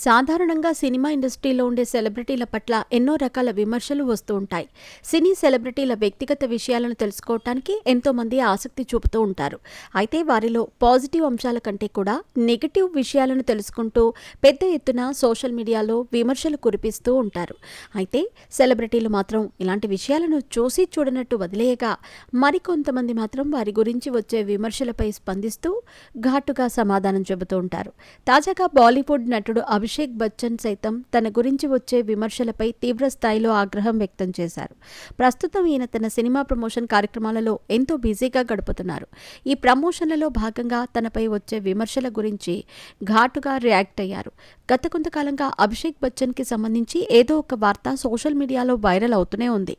సాధారణంగా సినిమా ఇండస్ట్రీలో ఉండే సెలబ్రిటీల పట్ల ఎన్నో రకాల విమర్శలు వస్తూ ఉంటాయి. సినీ సెలబ్రిటీల వ్యక్తిగత విషయాలను తెలుసుకోవటానికి ఎంతోమంది ఆసక్తి చూపుతూ ఉంటారు. అయితే వారిలో పాజిటివ్ అంశాల కంటే కూడా నెగటివ్ విషయాలను తెలుసుకుంటూ పెద్ద ఎత్తున సోషల్ మీడియాలో విమర్శలు కురిపిస్తూ ఉంటారు. అయితే సెలబ్రిటీలు మాత్రం ఇలాంటి విషయాలను చూసి చూడనట్టు వదిలేయగా మరికొంతమంది మాత్రం వారి గురించి వచ్చే విమర్శలపై స్పందిస్తూ ఘాటుగా సమాధానం చెబుతూ ఉంటారు. తాజాగా బాలీవుడ్ నటుడు అభిషేక్ బచ్చన్ సైతం తన గురించి వచ్చే విమర్శలపై తీవ్ర స్థాయిలో ఆగ్రహం వ్యక్తం చేశారు. ప్రస్తుతం ఈయన తన సినిమా ప్రమోషన్ కార్యక్రమాలలో ఎంతో బిజీగా గడుపుతున్నారు. ఈ ప్రమోషన్లలో భాగంగా తనపై వచ్చే విమర్శల గురించి ఘాటుగా రియాక్ట్ అయ్యారు. గత కొంతకాలంగా అభిషేక్ బచ్చన్కి సంబంధించి ఏదో ఒక వార్త సోషల్ మీడియాలో వైరల్ అవుతూనే ఉంది.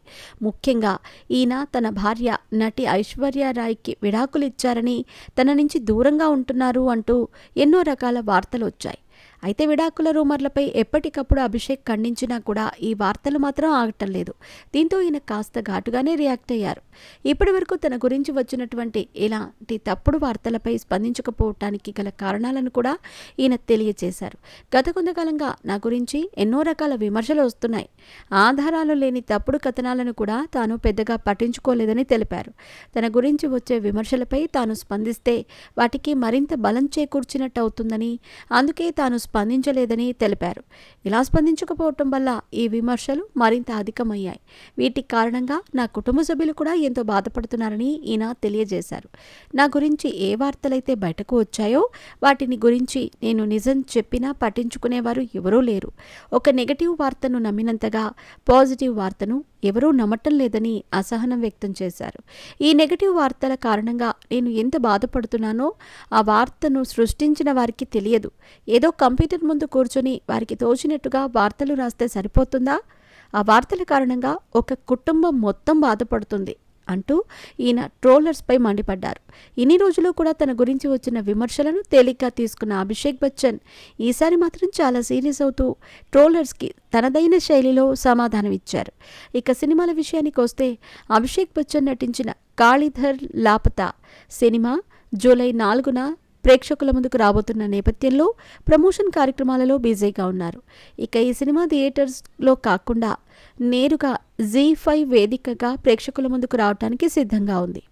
ముఖ్యంగా ఈయన తన భార్య నటి ఐశ్వర్యారాయ్కి విడాకులు ఇచ్చారని, తన నుంచి దూరంగా ఉంటున్నారు అంటూ ఎన్నో రకాల వార్తలు వచ్చాయి. అయితే విడాకుల రూమర్లపై ఎప్పటికప్పుడు అభిషేక్ ఖండించినా కూడా ఈ వార్తలు మాత్రం ఆగటం లేదు. దీంతో ఈయన కాస్త ఘాటుగానే రియాక్ట్ అయ్యారు. ఇప్పటి వరకు తన గురించి వచ్చినటువంటి ఇలాంటి తప్పుడు వార్తలపై స్పందించకపోవటానికి గల కారణాలను కూడా ఈయన తెలియజేశారు. గత కొంతకాలంగా నా గురించి ఎన్నో రకాల విమర్శలు వస్తున్నాయి. ఆధారాలు లేని తప్పుడు కథనాలను కూడా తాను పెద్దగా పట్టించుకోలేదని తెలిపారు. తన గురించి వచ్చే విమర్శలపై తాను స్పందిస్తే వాటికి మరింత బలం చేకూర్చినట్టు అవుతుందని, అందుకే తాను స్పందించలేదని తెలిపారు. ఇలా స్పందించకపోవటం వల్ల ఈ విమర్శలు మరింత అధికమయ్యాయి. వీటి కారణంగా నా కుటుంబ సభ్యులు కూడా ఎంతో బాధపడుతున్నారని ఈయన తెలియజేశారు. నా గురించి ఏ వార్తలైతే బయటకు వచ్చాయో వాటిని గురించి నేను నిజం చెప్పినా పట్టించుకునేవారు ఎవరూ లేరు. ఒక నెగటివ్ వార్తను నమ్మినంతగా పాజిటివ్ వార్తను ఎవరూ నమ్మటం లేదని అసహనం వ్యక్తం చేశారు. ఈ నెగటివ్ వార్తల కారణంగా నేను ఎంత బాధపడుతున్నానో ఆ వార్తను సృష్టించిన వారికి తెలియదు. ఏదో కంప్యూటర్ ముందు కూర్చొని వారికి తోచినట్టుగా వార్తలు రాస్తే సరిపోతుందా? ఆ వార్తల కారణంగా ఒక కుటుంబం మొత్తం బాధపడుతుంది అంటూ ఈయన ట్రోలర్స్పై మండిపడ్డారు. ఇన్ని రోజులు కూడా తన గురించి వచ్చిన విమర్శలను తేలిగ్గా తీసుకున్న అభిషేక్ బచ్చన్ ఈసారి మాత్రం చాలా సీరియస్ అవుతూ ట్రోలర్స్కి తనదైన శైలిలో సమాధానం ఇచ్చారు. ఇక సినిమాల విషయానికి వస్తే అభిషేక్ బచ్చన్ నటించిన కాళీధర్ లాపతా సినిమా జూలై 4న ప్రేక్షకుల ముందుకు రాబోతున్న నేపథ్యంలో ప్రమోషన్ కార్యక్రమాలలో బిజీగా ఉన్నారు. ఇక ఈ సినిమా థియేటర్స్లో కాకుండా నేరుగా జీ5 వేదికగా ప్రేక్షకుల ముందుకు రావడానికి సిద్ధంగా ఉంది.